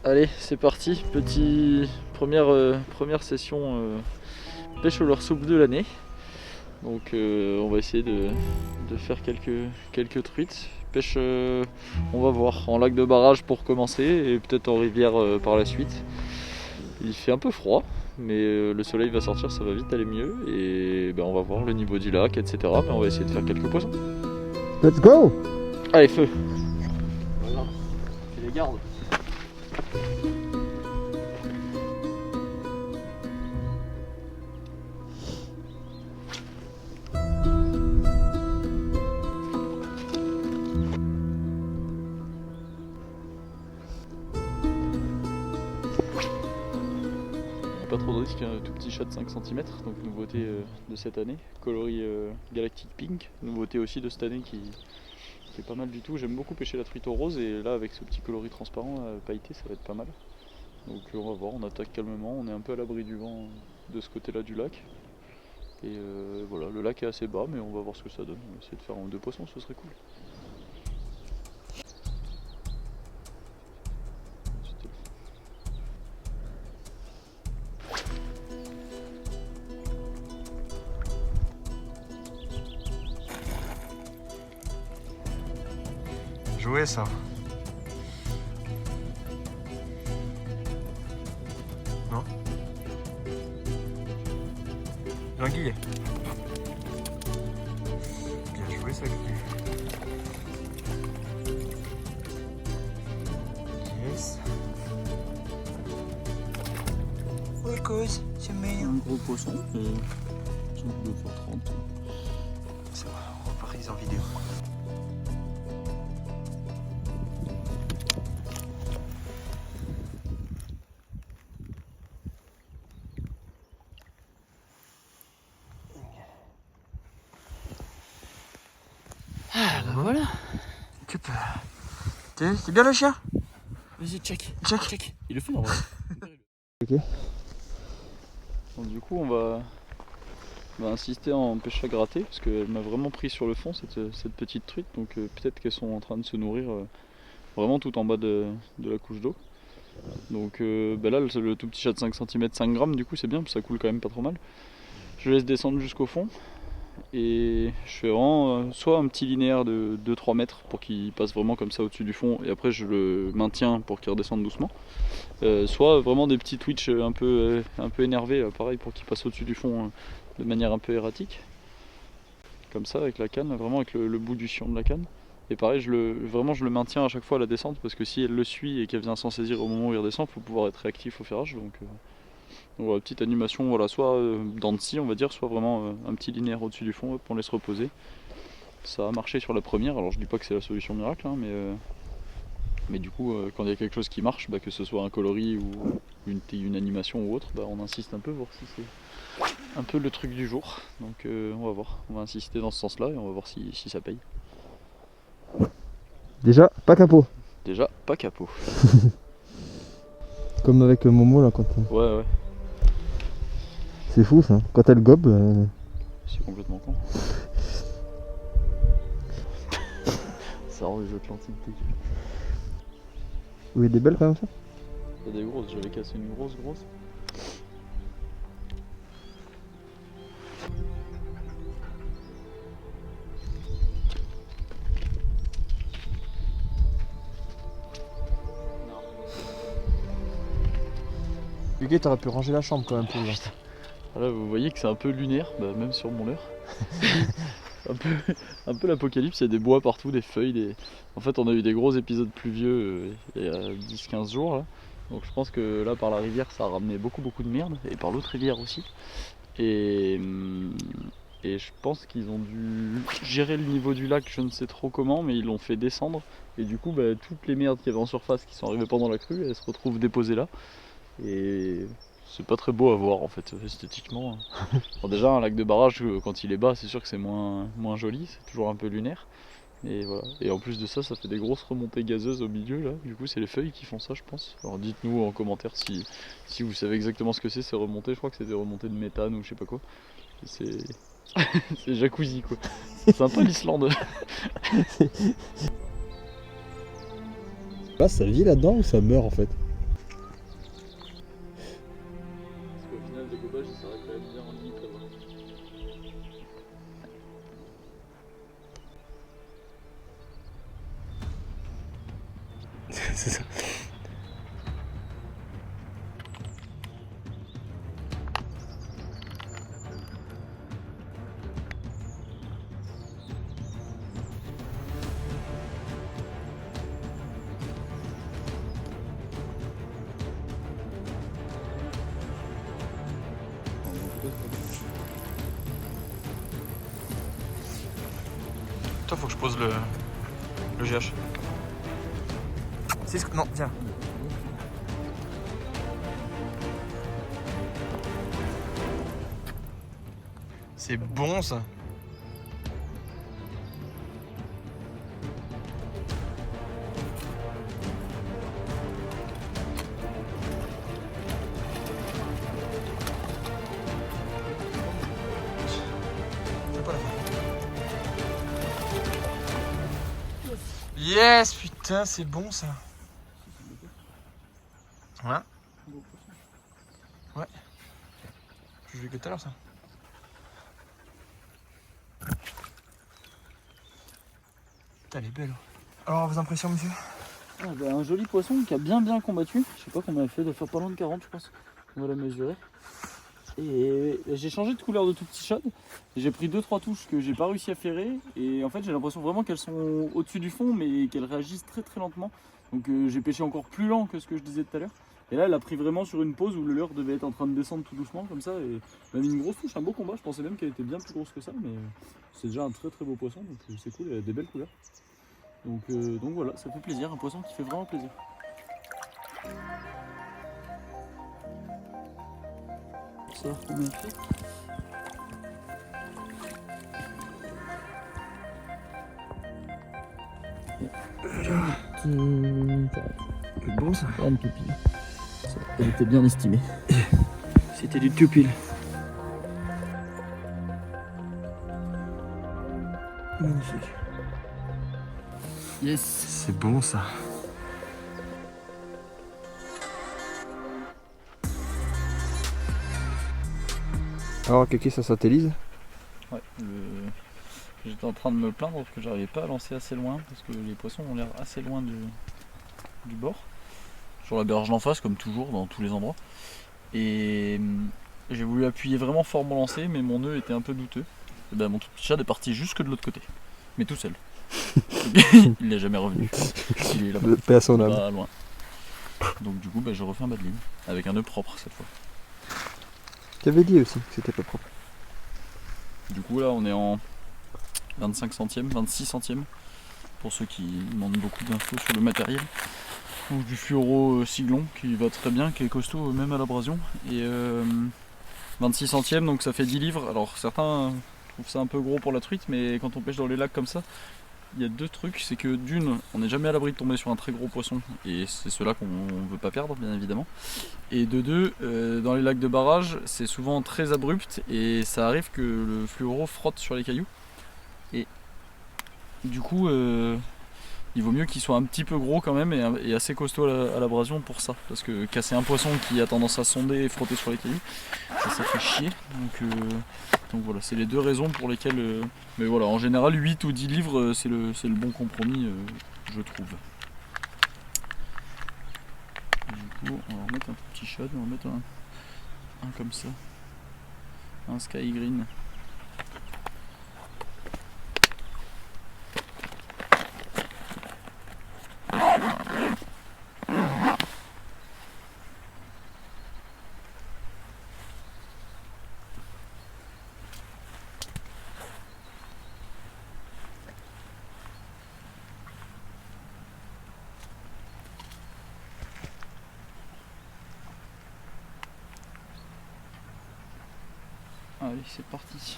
Allez, c'est parti, première session pêche au leurre souple de l'année. Donc on va essayer de faire quelques truites. Pêche, on va voir, en lac de barrage pour commencer et peut-être en rivière par la suite. Il fait un peu froid, mais le soleil va sortir, ça va vite aller mieux. Et ben, on va voir le niveau du lac, etc. Mais on va essayer de faire quelques poissons. Let's go! Allez, feu! Voilà, fais les gardes. Pas trop de risque, un tout petit chat de 5 cm, donc nouveauté de cette année, coloris Galactic Pink, nouveauté aussi de cette année qui est pas mal du tout. J'aime beaucoup pêcher la truite au rose et là avec ce petit coloris transparent pailleté ça va être pas mal. Donc on va voir, on attaque calmement, on est un peu à l'abri du vent de ce côté là du lac. Et voilà, le lac est assez bas mais on va voir ce que ça donne, on va essayer de faire un ou deux poissons, ce serait cool. Jouer ça. Non? L'anguille. Bien joué ça, Guy. Yes. Oui, cause, c'est meilleur. Un gros poisson, 2,30 $. C'est bon, on reprise en vidéo. Ah bah voilà. C'est bien le chien? Vas-y, check. Check. Il le fait en vrai. Ok. Donc, du coup on va insister en pêche à gratter parce qu'elle m'a vraiment pris sur le fond cette petite truite, donc peut-être qu'elles sont en train de se nourrir vraiment tout en bas de la couche d'eau. Donc bah là le tout petit chat de 5 cm 5 grammes du coup c'est bien parce que ça coule quand même pas trop mal. Je laisse descendre jusqu'au fond et je fais vraiment soit un petit linéaire de 2-3 mètres pour qu'il passe vraiment comme ça au-dessus du fond et après je le maintiens pour qu'il redescende doucement. Soit vraiment des petits twitch un peu énervés, pareil pour qu'il passe au-dessus du fond de manière un peu erratique. Comme ça avec la canne, vraiment avec le bout du sillon de la canne. Et pareil, je le maintiens à chaque fois à la descente parce que si elle le suit et qu'elle vient s'en saisir au moment où il redescend, il faut pouvoir être réactif au ferrage. Donc voilà, petite animation, voilà, soit dans de scie on va dire, soit vraiment un petit linéaire au-dessus du fond, hop, on laisse reposer. Ça a marché sur la première, alors je dis pas que c'est la solution miracle, hein, mais du coup quand il y a quelque chose qui marche, bah, que ce soit un coloris ou une animation ou autre, bah, on insiste un peu, voir si c'est un peu le truc du jour. Donc on va voir, on va insister dans ce sens là et on va voir si ça paye. Déjà, pas capot. Déjà, pas capot. Comme avec Momo là quand. Ouais, C'est fou ça. Quand elle gobe. c'est complètement con. Ça rend les Atlantiques dégueu. Oui, des belles quand même ça. C'est des grosses, j'avais cassé une grosse. Ok, t'aurais pu ranger la chambre quand même pour voir. Là vous voyez que c'est un peu lunaire, bah, même sur mon leurre. un peu l'apocalypse, il y a des bois partout, des feuilles, En fait on a eu des gros épisodes pluvieux il y a 10-15 jours là. Donc je pense que là par la rivière ça a ramené beaucoup de merde, et par l'autre rivière aussi. Et je pense qu'ils ont dû gérer le niveau du lac, je ne sais trop comment, mais ils l'ont fait descendre. Et du coup bah, toutes les merdes qu'il y avait en surface qui sont arrivées pendant la crue, elles se retrouvent déposées là. Et c'est pas très beau à voir en fait, esthétiquement. Bon, déjà un lac de barrage quand il est bas c'est sûr que c'est moins joli, c'est toujours un peu lunaire. Et voilà. Et en plus de ça, ça fait des grosses remontées gazeuses au milieu là. Du coup c'est les feuilles qui font ça je pense. Alors dites-nous en commentaire si vous savez exactement ce que c'est ces remontées. Je crois que c'est des remontées de méthane ou je sais pas quoi. C'est c'est jacuzzi quoi. C'est sympa l'Islande. Là, ça vit là-dedans ou ça meurt en fait? C'est ça. Toi, faut que je pose le GH. Non, tiens. C'est bon ça. C'est pas la fin. Yes, putain, c'est bon ça. Ouais. Ouais. Je l'ai que tout à l'heure ça. Putain, elle est belle. Alors, vos impressions, monsieur? Un joli poisson qui a bien combattu. Je sais pas combien il fait, il doit faire pas loin de 40 je pense. On va la mesurer. Et j'ai changé de couleur de tout petit shad. J'ai pris 2-3 touches que j'ai pas réussi à ferrer. Et en fait j'ai l'impression vraiment qu'elles sont au-dessus du fond mais qu'elles réagissent très lentement. Donc j'ai pêché encore plus lent que ce que je disais tout à l'heure. Et là elle a pris vraiment sur une pause où le leurre devait être en train de descendre tout doucement comme ça. Et elle a mis une grosse touche, un beau combat. Je pensais même qu'elle était bien plus grosse que ça. Mais c'est déjà un très beau poisson. Donc c'est cool, elle a des belles couleurs. Donc voilà, ça fait plaisir. Un poisson qui fait vraiment plaisir. Ça va combien il fait? C'est bon ça. Une pupille. Elle était bien estimée. C'était du pupille. Magnifique. Yes. C'est bon ça. Alors, Kiki, ça satellise? Ouais, j'étais en train de me plaindre que j'arrivais pas à lancer assez loin parce que les poissons ont l'air assez loin du bord. Sur la berge d'en face, comme toujours, dans tous les endroits. Et j'ai voulu appuyer vraiment fort mon lancer, mais mon nœud était un peu douteux. Et ben, mon tout petit chat est parti jusque de l'autre côté, mais tout seul. Il n'est jamais revenu. Il est là-bas, Paix à son âme. pas loin. Donc du coup, ben, je refais un bas de ligne, avec un nœud propre cette fois. Tu avais dit aussi que c'était pas propre. Du coup là on est en 25 centièmes, 26 centièmes pour ceux qui demandent beaucoup d'infos sur le matériel. Donc du fluoro Siglon qui va très bien, qui est costaud même à l'abrasion. Et 26 centièmes donc ça fait 10 livres. Alors certains trouvent ça un peu gros pour la truite mais quand on pêche dans les lacs comme ça, il y a deux trucs, c'est que d'une, on n'est jamais à l'abri de tomber sur un très gros poisson et c'est ceux-là qu'on ne veut pas perdre bien évidemment. Et de deux, dans les lacs de barrage, c'est souvent très abrupt et ça arrive que le fluoro frotte sur les cailloux. Et du coup, il vaut mieux qu'il soit un petit peu gros quand même et assez costaud à l'abrasion pour ça. Parce que casser un poisson qui a tendance à sonder et frotter sur les cailloux, ça fait chier. Donc voilà, c'est les deux raisons pour lesquelles... mais voilà, en général 8 ou 10 livres c'est le bon compromis je trouve. Du coup on va remettre un petit shad, on va mettre un comme ça. Un sky green. Allez, c'est parti.